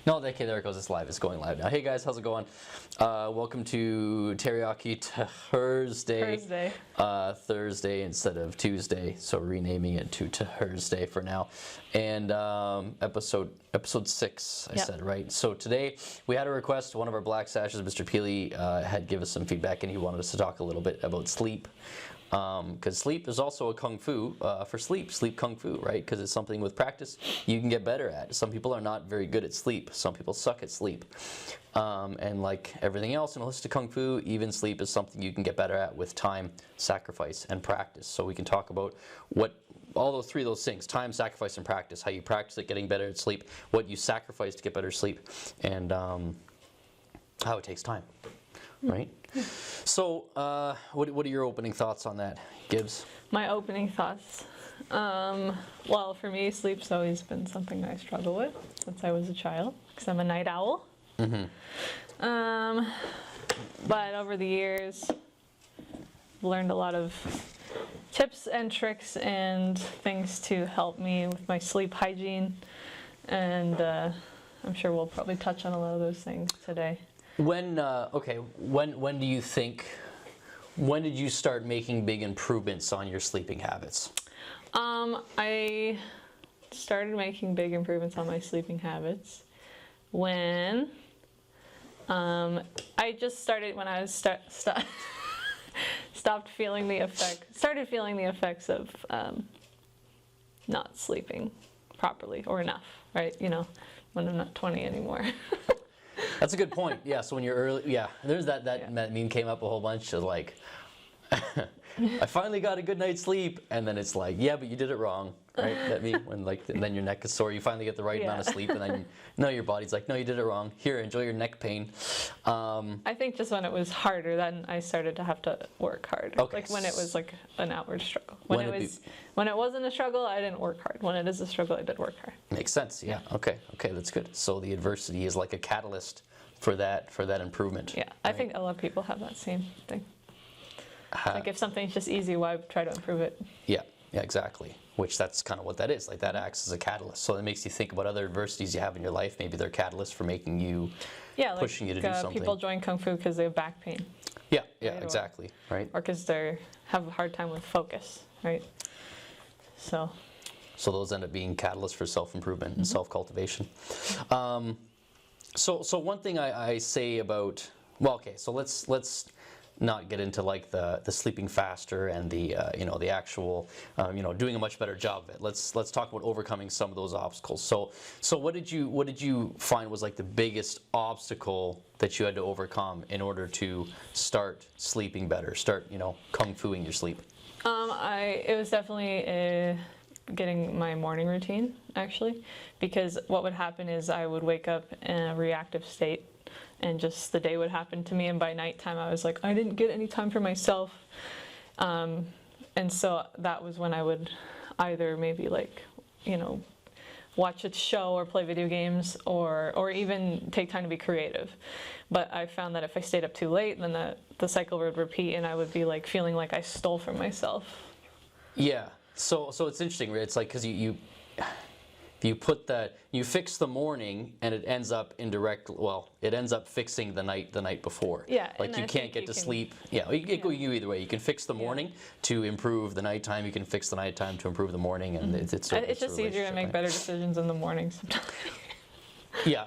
No, okay, there it goes. It's live. It's going live now. Hey guys, how's it going? Welcome to Teriyaki Thursday. Thursday instead of Tuesday, so renaming it to Thursday for now. And episode 6, I said, right? So today we had a request. One of our Black Sashes, Mr. Peely, had given us some feedback, and he wanted us to talk a little bit about sleep. Because sleep is also a kung fu for sleep kung fu, right? Because it's something with practice you can get better at. Some people are not very good at sleep. Some people suck at sleep. And like everything else in holistic kung fu, even sleep is something you can get better at with time, sacrifice, and practice. So we can talk about what all those three of those things: time, sacrifice, and practice. How you practice at getting better at sleep, what you sacrifice to get better sleep, and how it takes time. Right? So, what are your opening thoughts on that, Gibbs? My opening thoughts? Well, for me, sleep's always been something I struggle with since I was a child, because I'm a night owl. But over the years, I've learned a lot of tips and tricks and things to help me with my sleep hygiene, and I'm sure we'll probably touch on a lot of those things today. When do you think, when did you start making big improvements on your sleeping habits? I started making big improvements on my sleeping habits when I just started when I was stopped feeling the started feeling the effects of not sleeping properly or enough, right? You know, when I'm not 20 anymore. That's a good point. Yeah, so when you're early, there's that meme came up a whole bunch of like, I finally got a good night's sleep, and then it's like, yeah, but you did it wrong, right? That meme, when like, and then your neck is sore, you finally get the right amount of sleep, and then no, your body's like, no, you did it wrong. Here, enjoy your neck pain. I think just when it was harder, then I started to have to work hard. Okay. Like when it was like an outward struggle. When it wasn't a struggle, I didn't work hard. When it is a struggle, I did work hard. Makes sense. Yeah. Okay, that's good. So the adversity is like a catalyst for that improvement. Yeah, I think a lot of people have that same thing. Like if something's just easy, why try to improve it? Yeah, exactly. Which that's kind of what that is. Like that acts as a catalyst. So it makes you think about other adversities you have in your life. Maybe they're catalysts for making you, pushing you to do something. People join Kung Fu because they have back pain. Yeah, exactly. Right. Or because they have a hard time with focus, right? So those end up being catalysts for self-improvement and self-cultivation. So one thing I say about, so let's not get into like the sleeping faster and the the actual doing a much better job of it. Let's talk about overcoming some of those obstacles. So what did you find was like the biggest obstacle that you had to overcome in order to start sleeping better, start kung fuing your sleep? It was definitely getting my morning routine, actually, because what would happen is I would wake up in a reactive state and just the day would happen to me, and by nighttime I was like, I didn't get any time for myself, and so that was when I would either maybe like watch a show or play video games or even take time to be creative. But I found that if I stayed up too late, then the cycle would repeat and I would be like feeling like I stole from myself. Yeah. So it's interesting, right? It's like because you fix the morning and it ends up it ends up fixing the night before. Yeah. Like you can't get to sleep. Yeah, you can go either way. You can fix the morning to improve the nighttime. You can fix the nighttime to improve the morning, and it's just easier to make better decisions in the morning sometimes. Yeah.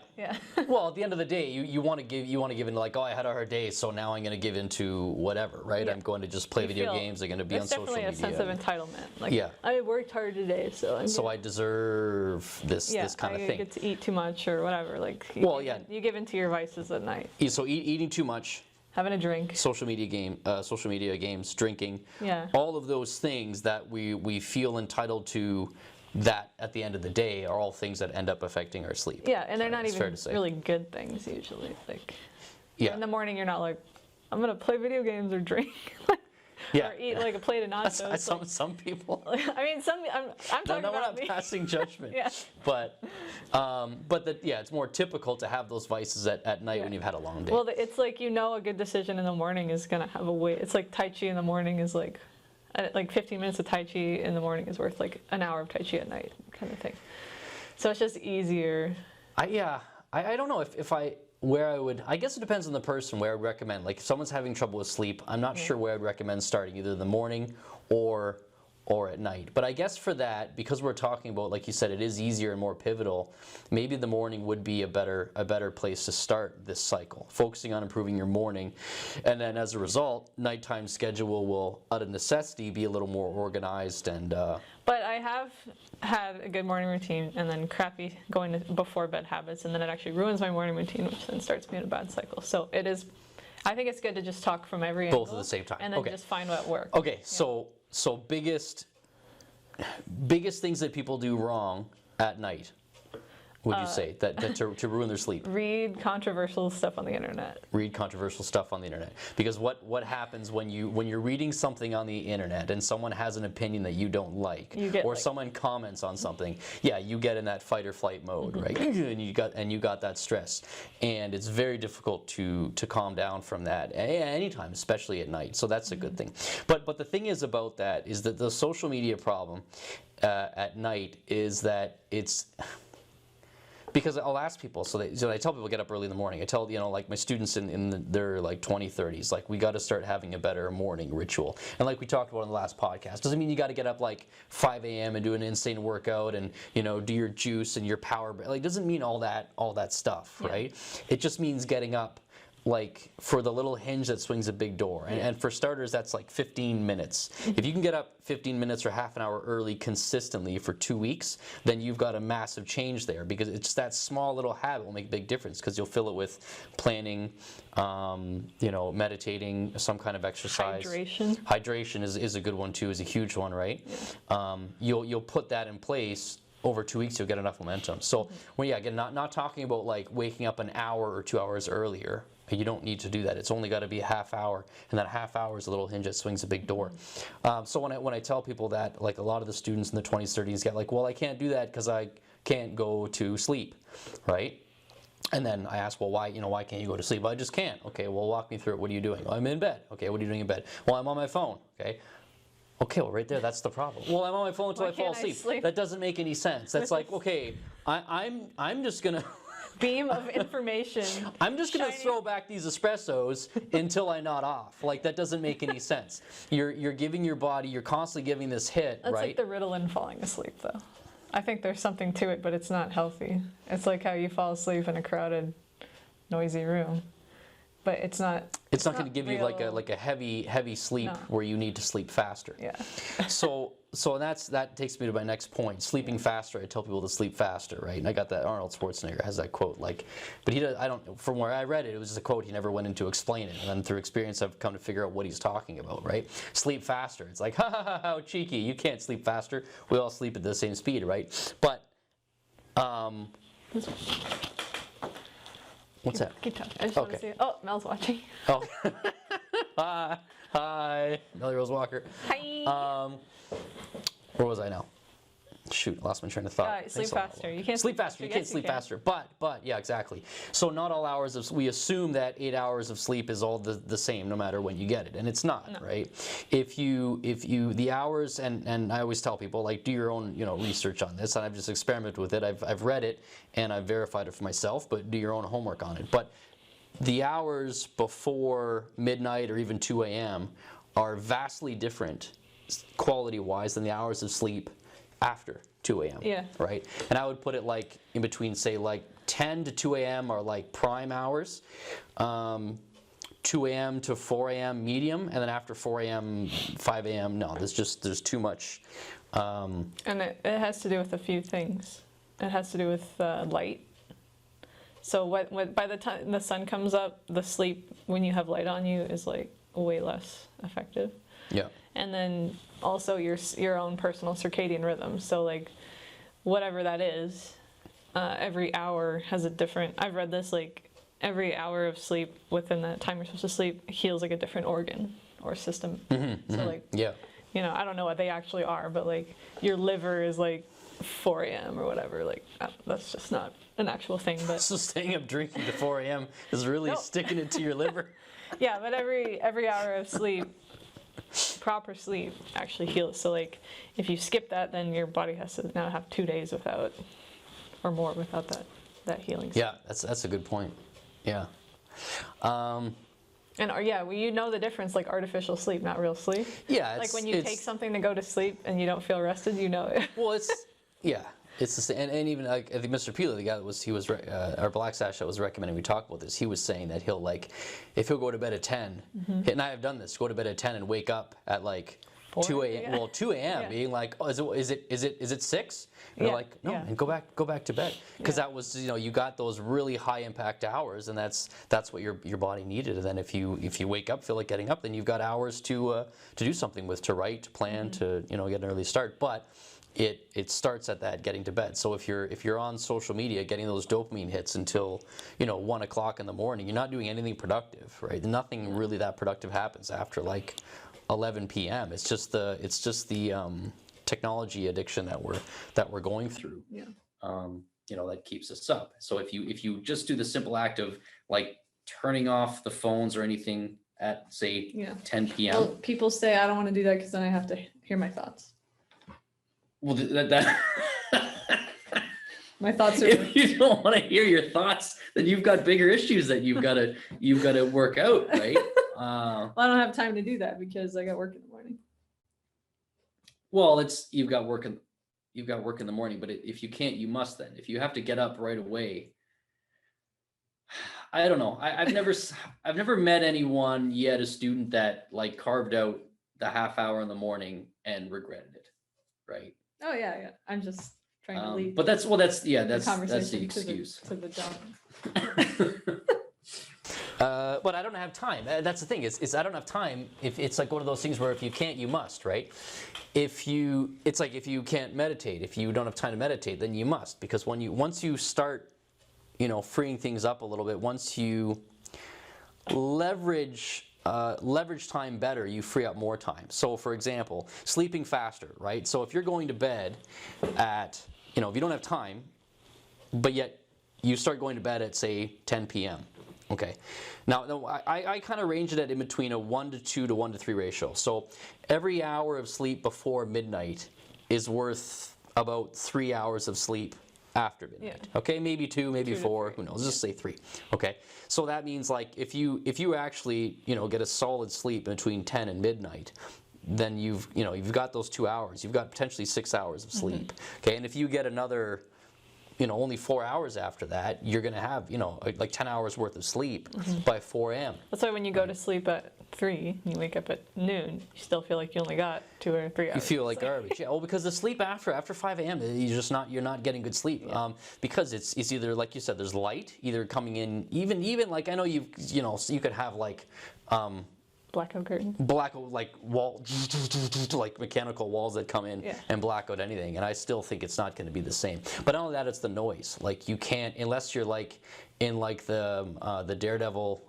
Well, at the end of the day, you want to give in like, I had a hard day, so now I'm going to give into whatever, right? I'm going to just play video games. I'm going to be on social media. It's definitely a sense of entitlement. Like, I worked hard today, so I deserve this kind of thing. You get to eat too much or whatever. Like, you give into your vices at night. So eating too much. Having a drink. Social media games, drinking. Yeah. All of those things that we feel entitled to, that at the end of the day are all things that end up affecting our sleep. Yeah, and they're not even really good things usually. Like, in the morning you're not like, I'm gonna play video games or drink, or eat like a plate of nachos. Some people. I mean, I'm talking about we're not me. passing judgment. Yeah. But it's more typical to have those vices at night when you've had a long day. Well, it's like a good decision in the morning is gonna have a weight. It's like Tai Chi in the morning is like 15 minutes of Tai Chi in the morning is worth like an hour of Tai Chi at night, kind of thing. So it's just easier. I don't know I guess it depends on the person where I'd recommend. Like if someone's having trouble with sleep, I'm not sure where I'd recommend starting, either in the morning or at night. But I guess for that, because we're talking about, like you said, it is easier and more pivotal, maybe the morning would be a better place to start this cycle, focusing on improving your morning. And then as a result, nighttime schedule will, out of necessity, be a little more organized and... But I have had a good morning routine and then crappy going to before bed habits, and then it actually ruins my morning routine, which then starts me in a bad cycle. So it is, I think it's good to just talk from every angle. Both at the same time. And then just find what works. Okay, so biggest things that people do wrong at night, would you say, that to ruin their sleep? Read controversial stuff on the internet. Read controversial stuff on the internet. Because what happens when you're reading something on the internet and someone has an opinion that you don't like, or someone comments on something, you get in that fight or flight mode, right? And you got that stress, and it's very difficult to calm down from that anytime, especially at night. So that's a good thing. But the thing is about that is that the social media problem at night is that it's... Because I'll ask people, so I tell people get up early in the morning. I tell, like my students in their like 20, 30s, like we got to start having a better morning ritual. And like we talked about in the last podcast, doesn't mean you got to get up like 5 a.m. and do an insane workout and do your juice and your power. Like doesn't mean all that stuff, right? It just means getting up like for the little hinge that swings a big door. And for starters, that's like 15 minutes. If you can get up 15 minutes or half an hour early consistently for 2 weeks, then you've got a massive change there, because it's just that small little habit will make a big difference, because you'll fill it with planning, meditating, some kind of exercise. Hydration is a good one too, is a huge one, right? Yeah. You'll put that in place. Over 2 weeks, you'll get enough momentum. So, again, not talking about like waking up an hour or 2 hours earlier. You don't need to do that. It's only got to be a half hour, and that half hour is a little hinge that swings a big door. So when I tell people that, like a lot of the students in the 20s, 30s get like, well, I can't do that because I can't go to sleep, right? And then I ask, well, why can't you go to sleep? Well, I just can't. Okay, well, walk me through it. What are you doing? Well, I'm in bed. Okay, what are you doing in bed? Well, I'm on my phone. Okay, well, right there, that's the problem. Well, I'm on my phone until I fall asleep. That doesn't make any sense. That's like, okay, I'm just gonna beam of information. I'm just gonna throw back these espressos until I nod off. Like that doesn't make any sense. You're giving your body, you're constantly giving this hit, that's right? That's like the Ritalin falling asleep, though. I think there's something to it, but it's not healthy. It's like how you fall asleep in a crowded, noisy room. But it's not going to give you like a heavy sleep where you need to sleep faster. Yeah. So that takes me to my next point. Sleeping faster. I tell people to sleep faster, right? And I got that. Arnold Schwarzenegger has that quote. But he does. I don't. From where I read it, it was just a quote. He never went in to explain it. And then through experience, I've come to figure out what he's talking about. Right? Sleep faster. It's like how cheeky. You can't sleep faster. We all sleep at the same speed, right? But what's that? Keep talking. I just want to see it. Oh, Mel's watching. Oh. Hi. Melly Rose Walker. Hi. Where was I now? Shoot, I lost my train of thought. Sleep faster. You can't sleep faster. You can't sleep faster. But yeah, exactly. So not all hours of, we assume that 8 hours of sleep is all the same no matter when you get it, and it's not, right? If you the hours, and I always tell people, like, do your own research on this, and I've just experimented with it. I've read it and I've verified it for myself, but do your own homework on it. But the hours before midnight or even 2 a.m. are vastly different quality-wise than the hours of sleep after 2 a.m. Yeah. Right? And I would put it like in between, say, like 10 to 2 a.m. are like prime hours. 2 a.m. to 4 a.m. medium, and then after 4 a.m., 5 a.m., no, there's too much. And it has to do with a few things. It has to do with light. So by the time the sun comes up, the sleep when you have light on you is like way less effective. Yeah. And then also your own personal circadian rhythm. So like whatever that is, every hour has a different. I've read this, like every hour of sleep within that time you're supposed to sleep heals like a different organ or system. Mm-hmm, so like yeah. I don't know what they actually are, but like your liver is like 4 a.m. or whatever. Like that's just not an actual thing. But so staying up drinking to 4 a.m. is really sticking it to your liver. Yeah, but every hour of sleep, proper sleep, actually heals. So like if you skip that, then your body has to now have 2 days without, or more without that that healing. Yeah, that's a good point. Yeah. And well, you know the difference, like artificial sleep, not real sleep. Yeah, like when you take something to go to sleep and you don't feel rested, you know it. Well, it's it's the same. And even like I think Mr. Pila, the guy that our Black Sash that was recommending we talk about this. He was saying that he'll if he'll go to bed at 10, and I have done this, go to bed at 10 and wake up at like 2 a.m. Well, 2 a.m. being like, oh, is it 6? And they're like, no, and go back to bed, because that was, you got those really high impact hours, and that's what your body needed. And then if you wake up, feel like getting up, then you've got hours to do something with, to write, to plan, to get an early start. But it starts at that getting to bed. So if you're on social media getting those dopamine hits until 1 o'clock in the morning, you're not doing anything productive, right? Nothing really that productive happens after like 11 p.m. It's just the technology addiction that we're going through. Yeah. That keeps us up. So if you just do the simple act of like turning off the phones or anything at say 10 p.m. Well, people say I don't want to do that because then I have to hear my thoughts. Well, that my thoughts are. If you don't want to hear your thoughts, then you've got bigger issues that you've got to work out, right? Well, I don't have time to do that because I got work in the morning. Well, you've got work in the morning, but if you can't, you must then. If you have to get up right away, I don't know. I've never met anyone yet, a student that like carved out the half hour in the morning and regretted it, right? Oh yeah. I'm just trying to lead. But that's the excuse. To the dump. But I don't have time. That's the thing. Is I don't have time. If it's like one of those things where if you can't, you must, right? It's like if you can't meditate, if you don't have time to meditate, then you must, because once you start, freeing things up a little bit, once you leverage time better, you free up more time. So for example, sleeping faster, right? So if you're going to bed at, if you don't have time, but yet you start going to bed at say 10 p.m. Okay. Now I kind of range it at in between a 1-2 to 1-3 ratio. So every hour of sleep before midnight is worth about 3 hours of sleep after midnight. Yeah. Okay, maybe 2, maybe 4, who knows? Let's just say 3. Okay. So that means like if you actually, get a solid sleep between 10 and midnight, then you've got those 2 hours. You've got potentially 6 hours of sleep. Okay? And if you get another only 4 hours after that, you're going to have, like 10 hours worth of sleep by 4 a.m. That's why when you go to sleep at 3 and you wake up at noon, you still feel like you only got 2 or 3 hours. You feel like garbage. Yeah. Well, because the sleep after 5 a.m., you're not getting good sleep. Yeah. Because it's either, like you said, there's light either coming in, even like I know you could have like blackout curtain. Blackout, like wall, like mechanical walls that come in and black out anything, and I still think it's not going to be the same. But not only that, it's the noise. Like you can't, unless you're like in like the Daredevil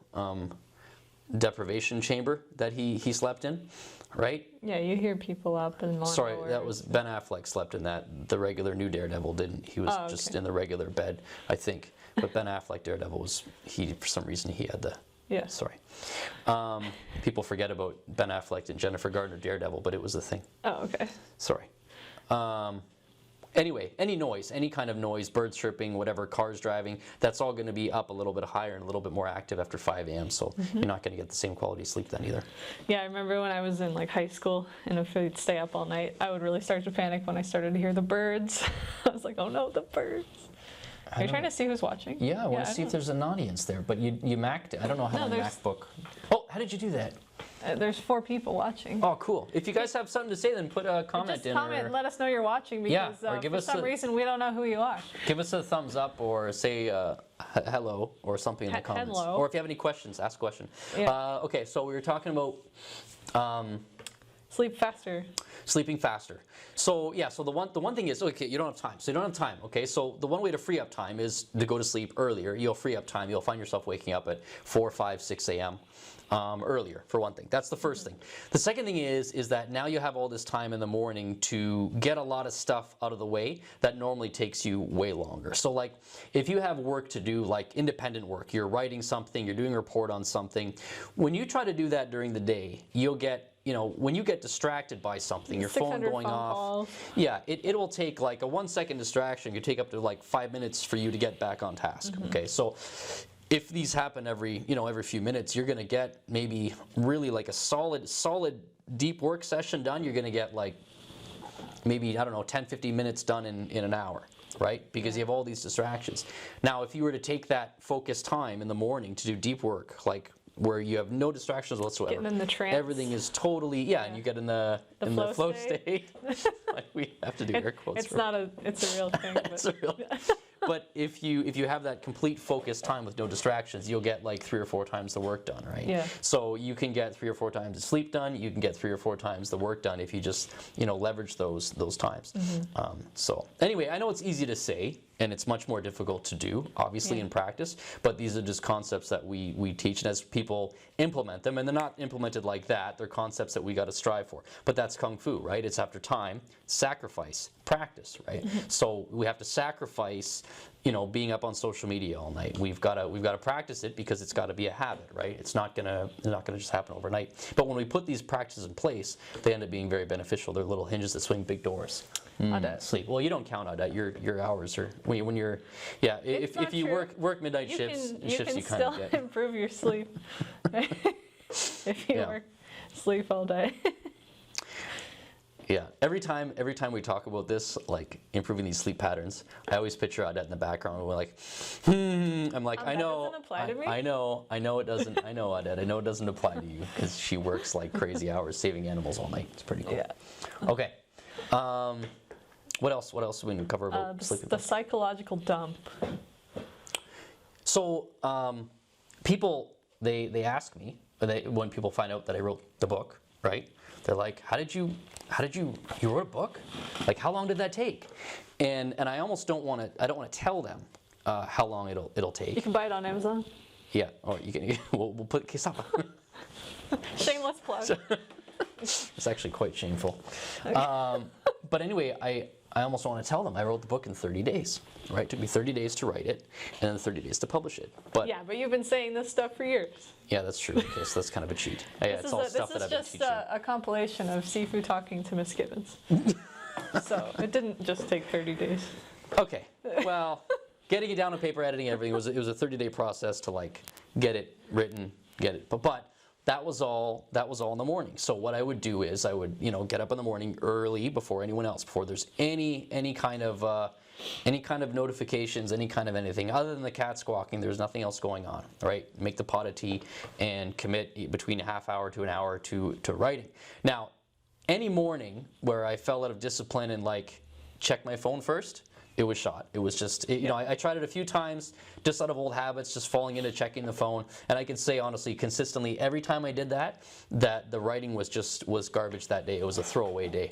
deprivation chamber that he slept in, right? Yeah, you hear people up and. Sorry, that was Ben Affleck slept in that. The regular new Daredevil didn't. He was just in the regular bed, I think. But Ben Affleck Daredevil for some reason he had the. Yeah. Sorry. People forget about Ben Affleck and Jennifer Garner Daredevil, but it was a thing. Oh, okay. Sorry. Anyway, any kind of noise, birds chirping, whatever, cars driving, that's all going to be up a little bit higher and a little bit more active after 5 a.m. So you're not going to get the same quality sleep then either. Yeah, I remember when I was in like high school, and if I'd stay up all night, I would really start to panic when I started to hear the birds. I was like, oh no, the birds. Are you trying to see who's watching? Yeah, I want to see if there's an audience there, but you Mac'd it. I don't know how to MacBook. Oh, how did you do that? There's 4 people watching. Oh, cool. If you guys have something to say, then put a comment in. Just comment and let us know you're watching, because or give for us some reason we don't know who you are. Give us a thumbs up or say hello or something in the comments. Hello. Or if you have any questions, ask a question. Yeah. Okay, so we were talking about sleep faster. Sleeping faster. So yeah, so the one thing is, okay, you don't have time. So you don't have time, okay? So the one way to free up time is to go to sleep earlier. You'll free up time. You'll find yourself waking up at 4, 5, 6 a.m. Earlier, for one thing. That's the first thing. The second thing is that now you have all this time in the morning to get a lot of stuff out of the way that normally takes you way longer. So like if you have work to do, like independent work, you're writing something, you're doing a report on something, when you try to do that during the day, you'll get when you get distracted by something, your phone going off, calls. yeah, it will take like a 1 second distraction could take up to like 5 minutes for you to get back on task. Okay, so if these happen every few minutes, you're going to get maybe really like a solid deep work session done. You're going to get like maybe, I don't know, 10, 15 minutes done in an hour, right? Because you have all these distractions. Now, if you were to take that focused time in the morning to do deep work, like where you have no distractions whatsoever. Getting in the trance. Everything is totally, and you get in the flow state. Like we have to do air quotes. It's a real thing. It's a real. But if you have that complete focused time with no distractions, you'll get like 3 or 4 times the work done, right? Yeah. So you can get 3 or 4 times the sleep done. You can get 3 or 4 times the work done if you just leverage those times. So anyway, I know it's easy to say, and it's much more difficult to do, obviously, in practice. But these are just concepts that we teach, and as people implement them, and they're not implemented like that. They're concepts that we got to strive for. But that's kung fu, right? It's after time, sacrifice, practice, right? So we have to sacrifice, being up on social media all night. We've got to practice it because it's got to be a habit, right? It's not gonna just happen overnight. But when we put these practices in place, they end up being very beneficial. They're little hinges that swing big doors. Sleep. Well, you don't count on that. Your hours are when you're if you work midnight shifts you kind of still improve your sleep if you work sleep all day. Yeah, every time we talk about this, like improving these sleep patterns, I always picture Odette in the background. And we're like, I'm like, I know, that doesn't apply to me. I know it doesn't. I know, Odette, I know it doesn't apply to you because she works like crazy hours saving animals all night. It's pretty cool. Yeah. Okay. What else do we need to cover about sleeping? The psychological dump. So people they ask me when people find out that I wrote the book, right? They're like, how did you wrote a book? Like, how long did that take? And I almost don't want to tell them how long it'll take. You can buy it on Amazon. Yeah, or you can we'll put stop. Shameless plug. It's actually quite shameful. Okay. But anyway, I almost want to tell them I wrote the book in 30 days, right? It took me 30 days to write it, and then 30 days to publish it. But but you've been saying this stuff for years. Yeah, that's true. Okay, so that's kind of a cheat. It's all stuff that I've been teaching. This is just a compilation of Sifu talking to Ms. Gibbons. So it didn't just take 30 days. Okay, well, getting it down on paper, editing everything, it was a 30-day process to like get it written, get it. But that was all in the morning. So what I would do is I would get up in the morning early before anyone else, before there's any kind of notifications, any kind of anything other than the cat squawking. There's nothing else going on, right? Make the pot of tea and commit between a half hour to an hour to writing. Now, any morning where I fell out of discipline and like check my phone first, it was shot. It was just, I tried it a few times just out of old habits, just falling into checking the phone. And I can say honestly, consistently, every time I did that the writing was garbage that day. It was a throwaway day.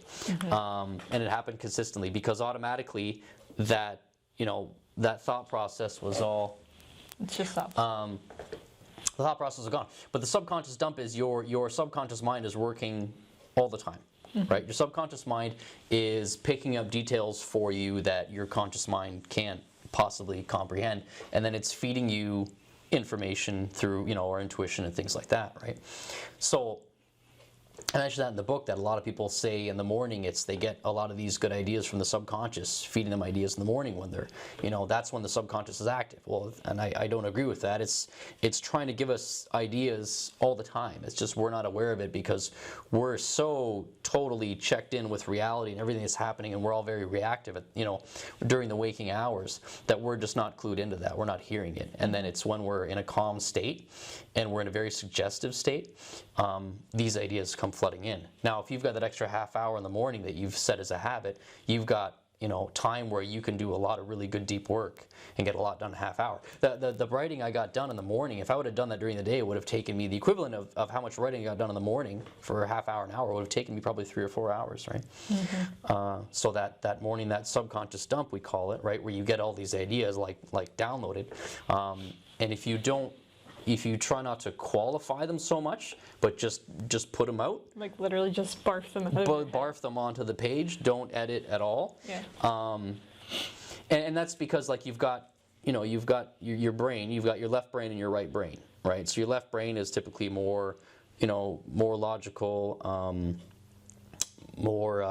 And it happened consistently because automatically that thought process was all. It's just up. The thought process is gone. But the subconscious dump is your subconscious mind is working all the time. Right? Your subconscious mind is picking up details for you that your conscious mind can't possibly comprehend, and then it's feeding you information through, our intuition and things like that, right? So I mentioned that in the book that a lot of people say in the morning they get a lot of these good ideas from the subconscious, feeding them ideas in the morning when they're, that's when the subconscious is active. Well, and I don't agree with that. It's trying to give us ideas all the time. It's just we're not aware of it because we're so totally checked in with reality and everything that's happening, and we're all very reactive during the waking hours that we're just not clued into that. We're not hearing it. And then it's when we're in a calm state and we're in a very suggestive state, these ideas come flooding in. Now, if you've got that extra half hour in the morning that you've set as a habit, you've got time where you can do a lot of really good deep work and get a lot done in a half hour. The writing I got done in the morning, if I would have done that during the day, it would have taken me the equivalent of how much writing I got done in the morning for a half hour, an hour, would have taken me probably 3 or 4 hours, right? So that morning, that subconscious dump, we call it, right, where you get all these ideas like downloaded, and if you try not to qualify them so much, but just put them out. Like literally just barf them out. Barf them onto the page. Don't edit at all. Yeah. And that's because like you've got your brain, you've got your left brain and your right brain, right? So your left brain is typically more more logical, more,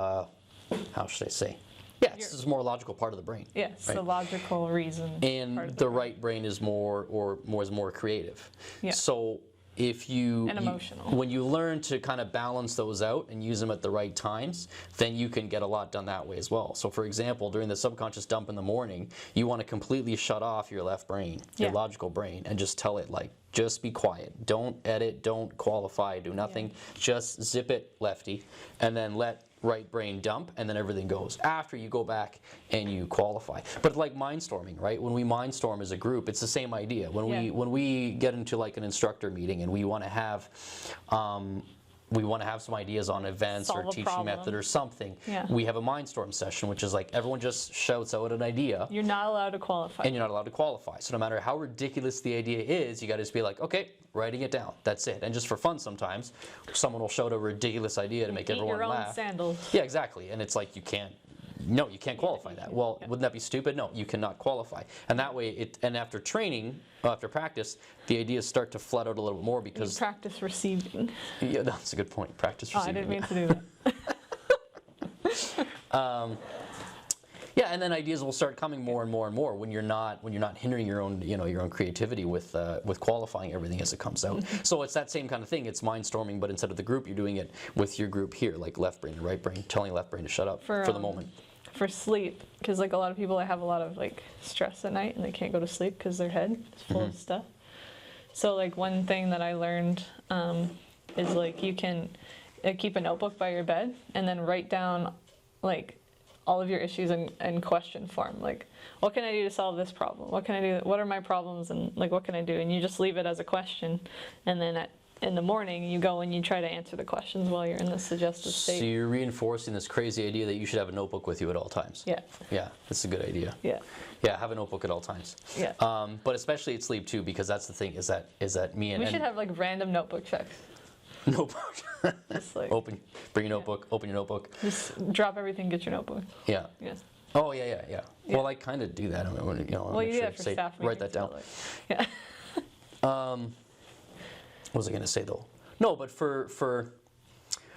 how should I say? Yeah, it's a more logical part of the brain. Yeah, it's right? the logical reason. And the right brain is more creative. Yeah. So if and emotional. when you learn to kind of balance those out and use them at the right times, then you can get a lot done that way as well. So for example, during the subconscious dump in the morning, you want to completely shut off your left brain, your logical brain, and just tell it like, just be quiet. Don't edit, don't qualify, do nothing. Just zip it lefty, and then let right brain dump, and then everything goes. After you go back and you qualify. But like mindstorming, right? When we mindstorm as a group, it's the same idea. When we get into like an instructor meeting and we want to have some ideas on events or teaching method or something. Yeah. We have a mindstorm session, which is like everyone just shouts out an idea. You're not allowed to qualify. And you're not allowed to qualify. So no matter how ridiculous the idea is, you got to just be like, okay, writing it down. That's it. And just for fun sometimes, someone will shout a ridiculous idea to make everyone laugh. Eat your own sandals. Yeah, exactly. And it's like you can't qualify that. Well, wouldn't that be stupid? No, you cannot qualify. And that way, and after training, after practice, the ideas start to flood out a little bit more because... You practice receiving. Yeah, that's a good point. Practice receiving. I didn't mean to do that. Yeah, and then ideas will start coming more and more and more when you're not hindering your own creativity with qualifying everything as it comes out. So it's that same kind of thing. It's mindstorming, but instead of the group, you're doing it with your group here, like left brain and right brain, telling left brain to shut up for the moment. For sleep, because like a lot of people, have a lot of like stress at night and they can't go to sleep because their head is full of stuff. So like one thing that I learned is like you can keep a notebook by your bed and then write down like all of your issues in question form. Like, what can I do to solve this problem? What can I do? What are my problems? And like, what can I do? And you just leave it as a question. And then in the morning, you go and you try to answer the questions while you're in the suggested state. So you're reinforcing this crazy idea that you should have a notebook with you at all times. Yeah. Yeah, that's a good idea. Yeah. Yeah, have a notebook at all times. Yeah. But especially at sleep too, because that's the thing is that me and... We should have like random notebook checks. Notebook. Just like... Bring your notebook, open your notebook. Just drop everything, get your notebook. Yeah. Yes. Oh, yeah. Well, I kind of do that. I mean, well, you do that for staff meetings. Write that down. Yeah. What was I going to say, though? No, but for...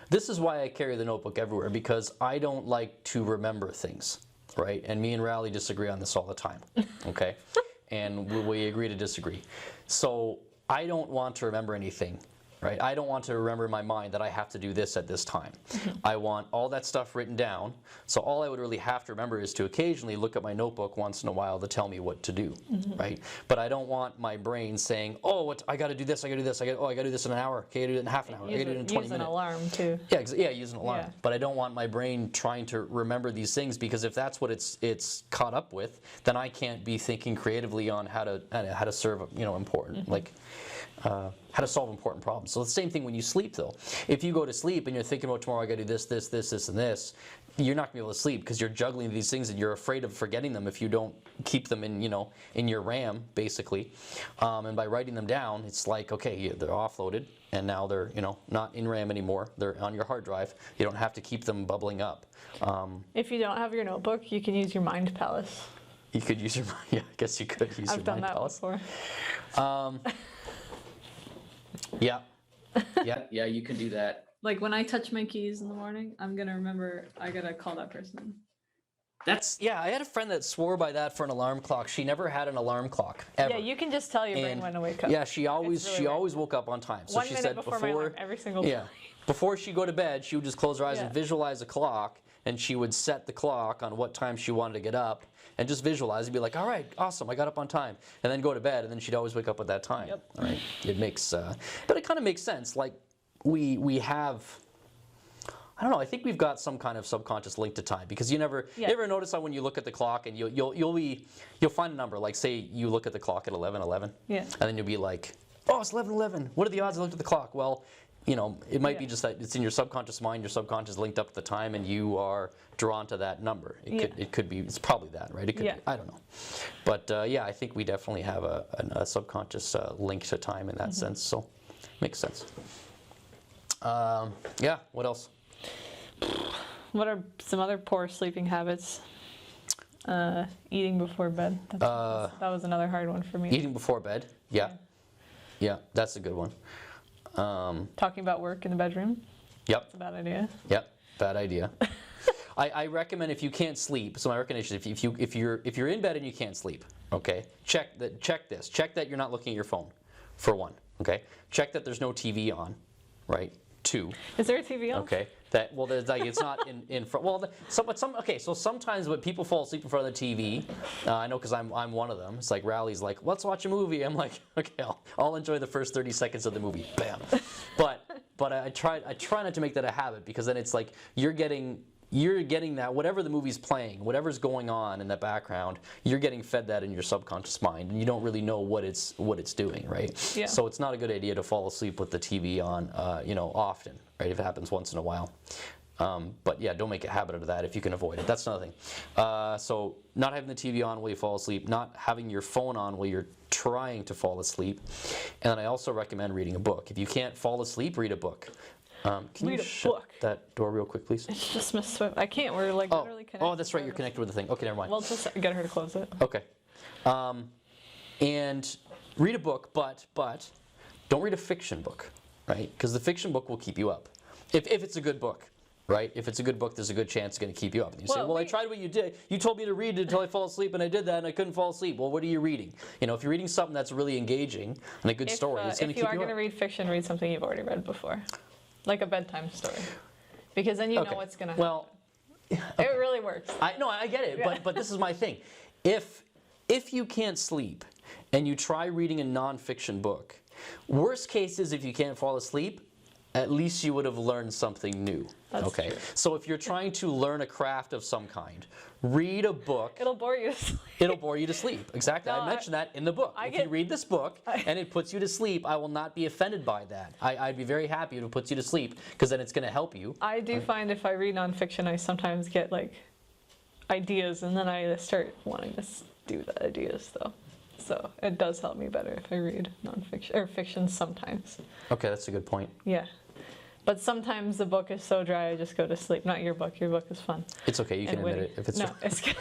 This is why I carry the notebook everywhere, because I don't like to remember things, right? And me and Rally disagree on this all the time, okay? And we agree to disagree. So I don't want to remember anything. Right? I don't want to remember in my mind that I have to do this at this time. I want all that stuff written down. So all I would really have to remember is to occasionally look at my notebook once in a while to tell me what to do. Right? But I don't want my brain saying, "Oh, I got to do this. I got to do this. I got to do this in an hour. Okay, I got to do it in half an hour. I got to do it in 20 minutes." Use an alarm too. Yeah, use an alarm. Yeah. But I don't want my brain trying to remember these things, because if that's what it's caught up with, then I can't be thinking creatively on how to serve important how to solve important problems. So the same thing when you sleep, though. If you go to sleep and you're thinking about tomorrow, I got to do this, and this, you're not going to be able to sleep because you're juggling these things and you're afraid of forgetting them if you don't keep them in your RAM, basically. And by writing them down, it's like, okay, they're offloaded and now they're not in RAM anymore. They're on your hard drive. You don't have to keep them bubbling up. If you don't have your notebook, you can use your Mind Palace. You could use your I guess you could use your Mind Palace. I've done that before. Yeah, you can do that. Like when I touch my keys in the morning, I'm gonna remember I gotta call that person. I had a friend that swore by that for an alarm clock. She never had an alarm clock ever. Yeah, you can just tell your brain when to wake up. Yeah, she always woke up on time. So 1 minute before my alarm every single time. Before she'd go to bed, she would just close her eyes and visualize a clock, and she would set the clock on what time she wanted to get up, and just visualize and be like, all right, awesome, I got up on time, and then go to bed, and then she'd always wake up at that time. Yep. All right. It makes, but it kind of makes sense. Like we have, I don't know, I think we've got some kind of subconscious link to time, because you ever notice that when you look at the clock and you'll find a number, like say you look at the clock at 11:11, and then you'll be like, oh, it's 11:11. What are the odds I looked at the clock? Well, it might be just that it's in your subconscious mind, your subconscious linked up at the time, and you are drawn to that number. It could be, it's probably that, right? It could be, I don't know. But I think we definitely have a subconscious link to time in that sense, so makes sense. What else? What are some other poor sleeping habits? Eating before bed. That was another hard one for me. Eating before bed? Yeah, that's a good one. Talking about work in the bedroom. Yep. That's a bad idea. Yep. Bad idea. I recommend if you can't sleep. So my recommendation, if you're in bed and you can't sleep, okay, check this. Check that you're not looking at your phone, for one. Okay. Check that there's no TV on, right? 2. Is there a TV on? Okay. There's like it's not in front. Well, okay. So sometimes when people fall asleep in front of the TV, I know because I'm one of them. It's like Rally's like, let's watch a movie. I'm like, okay, I'll enjoy the first 30 seconds of the movie. Bam. But I try not to make that a habit, because then it's like you're getting that whatever the movie's playing, whatever's going on in the background, you're getting fed that in your subconscious mind, and you don't really know what it's doing, right? Yeah. So it's not a good idea to fall asleep with the TV on, often, right? If it happens once in a while. But yeah, don't make a habit of that if you can avoid it. That's another thing. So not having the TV on while you fall asleep, not having your phone on while you're trying to fall asleep, and then I also recommend reading a book. If you can't fall asleep, read a book. Can Read you a shut book. that door real quick, please? It's just Miss Swift. I can't. We're like literally connected. Oh, that's right. You're connected with the thing. Okay, never mind. Well, just get her to close it. Okay. And read a book, but don't read a fiction book, right? Because the fiction book will keep you up. If it's a good book, right? If it's a good book, there's a good chance it's going to keep you up. And you say, well, I tried what you did. You told me to read it until I fall asleep, and I did that, and I couldn't fall asleep. Well, what are you reading? If you're reading something that's really engaging and a good story, it's going to keep you up. If you are going to read fiction, read something you've already read before. Like a bedtime story. Because then you know what's going to happen. Well, it really works. I get it, but this is my thing. If you can't sleep and you try reading a nonfiction book, worst case is if you can't fall asleep, at least you would have learned something new. That's true. So if you're trying to learn a craft of some kind, read a book. It'll bore you to sleep. It'll bore you to sleep. Exactly. No, I mentioned that in the book. If you read this book and it puts you to sleep, I will not be offended by that. I'd be very happy if it puts you to sleep, because then it's going to help you. I do find if I read nonfiction, I sometimes get like ideas, and then I start wanting to do the ideas though. So it does help me better if I read nonfiction or fiction sometimes. Okay, that's a good point. Yeah. But sometimes the book is so dry I just go to sleep. Not your book. Your book is fun. It's okay. You can admit it if it's no, it's good.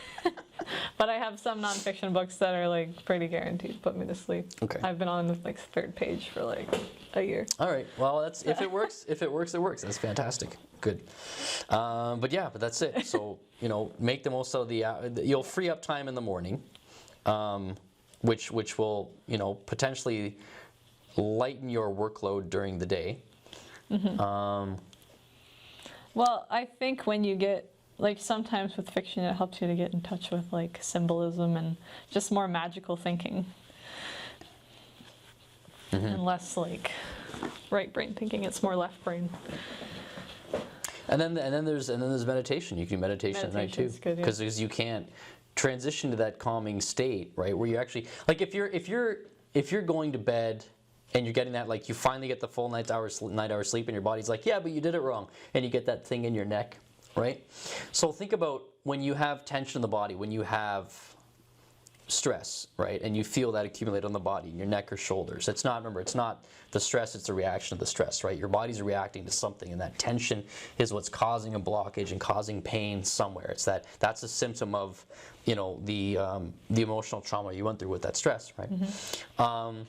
But I have some nonfiction books that are like pretty guaranteed to put me to sleep. Okay. I've been on the like 3rd page for like a year. All right. Well, that's if it works. If it works, it works. That's fantastic. Good. But that's it. So make the most of you'll free up time in the morning, which will potentially lighten your workload during the day. Mm-hmm. Well, I think when you get, like, sometimes with fiction, it helps you to get in touch with, like, symbolism and just more magical thinking. Mm-hmm. And less, like, right brain thinking. It's more left brain. And then there's meditation. You can do meditation at night too, because you can't transition to that calming state, right? Where you actually, like, if you're going to bed and you're getting that, like, you finally get the full night hour sleep, and your body's like, yeah, but you did it wrong, and you get that thing in your neck, right? So think about when you have tension in the body, when you have stress, right, and you feel that accumulate on the body, in your neck or shoulders. It's not the stress, it's the reaction of the stress, right? Your body's reacting to something, and that tension is what's causing a blockage and causing pain somewhere. That's a symptom of, the emotional trauma you went through with that stress, right? Mm-hmm.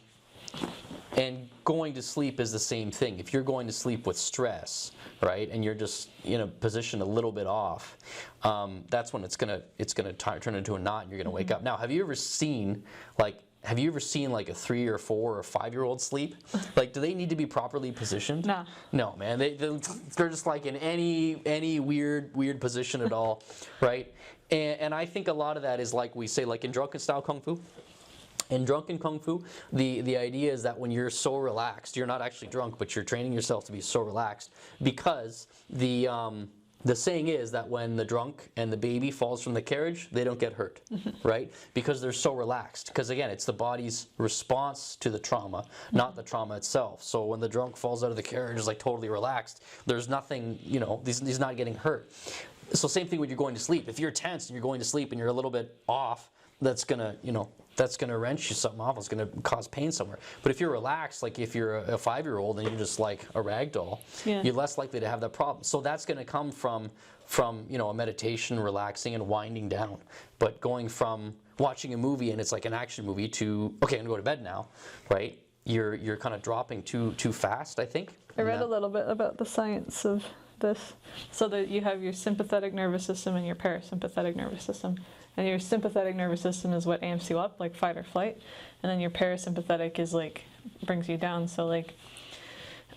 And going to sleep is the same thing. If you're going to sleep with stress, right, and you're just in a position a little bit off, that's when it's gonna turn into a knot, and you're gonna wake up. Now, have you ever seen like a 3 or 4 or 5-year-old sleep? Like, do they need to be properly positioned? No. No, man. They're just like in any weird position at all, right? And I think a lot of that is, like we say, like in drunken style kung fu. In drunken kung fu, the idea is that when you're so relaxed, you're not actually drunk, but you're training yourself to be so relaxed, because the saying is that when the drunk and the baby falls from the carriage, they don't get hurt, right? Because they're so relaxed. Because again, it's the body's response to the trauma, not the trauma itself. So when the drunk falls out of the carriage, is like totally relaxed. There's nothing, he's not getting hurt. So same thing when you're going to sleep. If you're tense and you're going to sleep and you're a little bit off, that's gonna wrench you something off. It's gonna cause pain somewhere. But if you're relaxed, like if you're a 5-year-old and you're just like a rag doll, you're less likely to have that problem. So that's gonna come from a meditation, relaxing and winding down. But going from watching a movie and it's like an action movie to, okay, I'm gonna go to bed now, right? you're kind of dropping too fast, I think. I read a little bit about the science of this. So that you have your sympathetic nervous system and your parasympathetic nervous system. And your sympathetic nervous system is what amps you up, like fight or flight. And then your parasympathetic is like, brings you down. So like,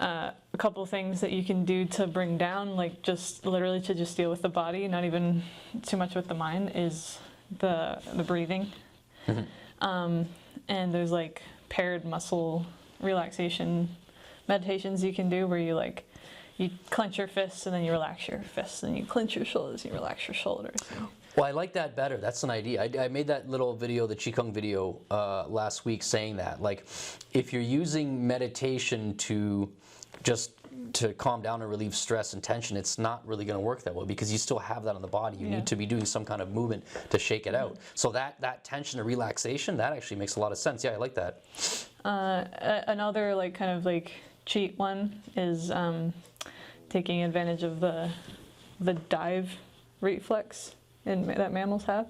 a couple things that you can do to bring down, like just literally to just deal with the body, not even too much with the mind, is the breathing. And there's like paired muscle relaxation meditations you can do where you like, you clench your fists and then you relax your fists, and you clench your shoulders and you relax your shoulders. Well, I like that better. That's an idea. I made that little video, the Qigong video, last week saying that. Like, if you're using meditation to calm down and relieve stress and tension, it's not really going to work that well because you still have that on the body. You need to be doing some kind of movement to shake it out. So that tension and relaxation, that actually makes a lot of sense. Yeah, I like that. Another like kind of like cheat one is taking advantage of the dive reflex that mammals have.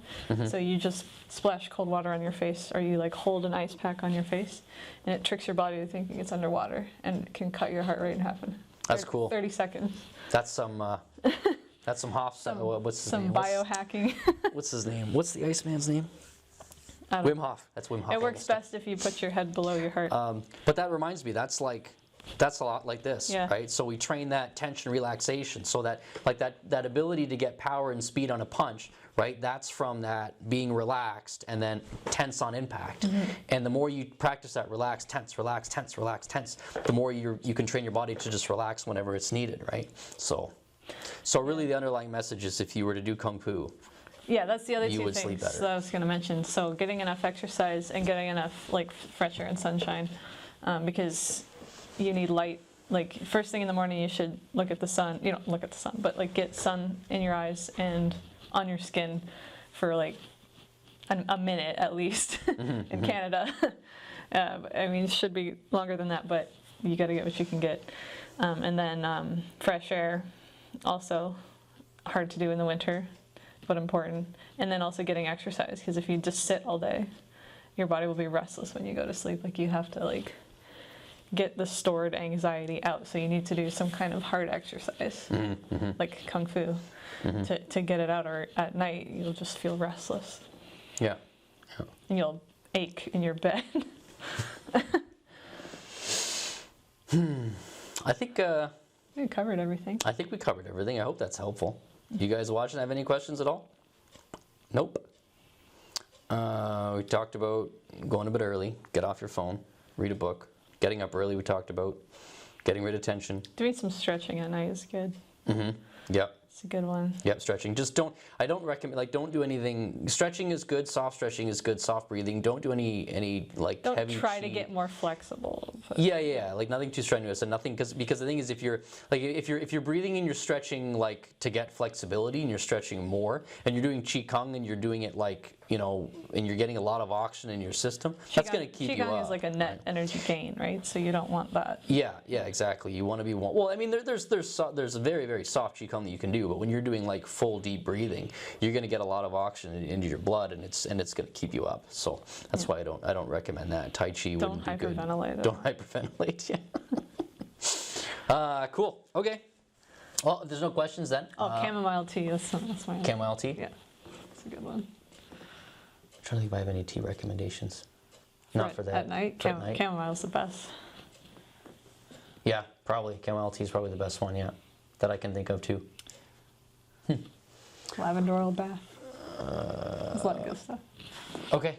So you just splash cold water on your face, or you like hold an ice pack on your face, and it tricks your body to thinking it's underwater, and it can cut your heart rate in half in That's cool. 30 seconds. That's some what's his name? Some biohacking. What's his name? What's the Iceman's name? Wim Hof. That's Wim Hof. It works best if you put your head below your heart. But that reminds me, that's a lot like this, right? So we train that tension relaxation, so that like that ability to get power and speed on a punch, right? That's from that being relaxed and then tense on impact. And the more you practice that relax, tense, relax, tense, relax, tense, the more you can train your body to just relax whenever it's needed, right? So really the underlying message is if you were to do Kung Fu, yeah, that's the other you two would sleep things better. that I was going to mention. So getting enough exercise and getting enough like fresh air and sunshine, because you need light. Like first thing in the morning, you should look at the sun. You don't look at the sun, but like get sun in your eyes and on your skin for like a minute at least in Canada. I mean, it should be longer than that, but you got to get what you can get. And then fresh air, also hard to do in the winter, but important. And then also getting exercise, because if you just sit all day, your body will be restless when you go to sleep. Like you have to like get the stored anxiety out. So you need to do some kind of hard exercise, like Kung Fu, to get it out. Or at night, you'll just feel restless. Yeah. And you'll ache in your bed. I think We covered everything. I think we covered everything. I hope that's helpful. You guys watching have any questions at all? Nope. We talked about going to bed early, get off your phone, read a book. Getting up early, we talked about. Getting rid of tension. Doing some stretching at night is good. Yep. It's a good one. Yep, stretching. I don't recommend, like, don't do anything. Stretching is good, soft stretching is good, soft breathing. Don't do any like Don't heavy. try to get more flexible. Yeah, like nothing too strenuous and nothing, because the thing is, if you're breathing and you're stretching like to get flexibility and you're stretching more and you're doing Qigong and you're doing it like, you know, and you're getting a lot of oxygen in your system, that's going to keep you up. Qigong is like a net energy gain, right? So you don't want that. Yeah, exactly. You want to be well. I mean, there's a very, very soft Qigong that you can do, but when you're doing like full deep breathing, you're going to get a lot of oxygen into your blood, and it's going to keep you up. So that's why I don't recommend that. Tai Chi wouldn't be good. Don't hyperventilate. Don't hyperventilate. Yeah. Cool. Okay. Well, if there's no questions then. Chamomile tea. That's my. Chamomile tea. Yeah, it's a good one. I'm trying to think if I have any tea recommendations. Not for that. At night, chamomile's the best. Yeah, probably. Chamomile tea is probably the best one, yeah, that I can think of too. Lavender oil bath. There's a lot of good stuff. Okay,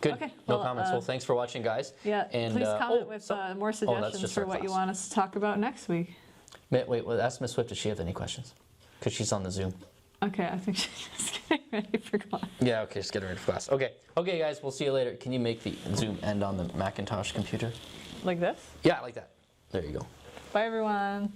good. Okay, no well, comments. Well, thanks for watching, guys. Yeah, and, please comment with more suggestions just for our what you class. want us to talk about next week. Wait, ask Miss Swift if she has any questions, because she's on the Zoom. Okay, I think she's just getting ready for class. Yeah, okay, just getting ready for class. Okay, guys, we'll see you later. Can you make the Zoom end on the Macintosh computer? Like this? Yeah, like that. There you go. Bye, everyone.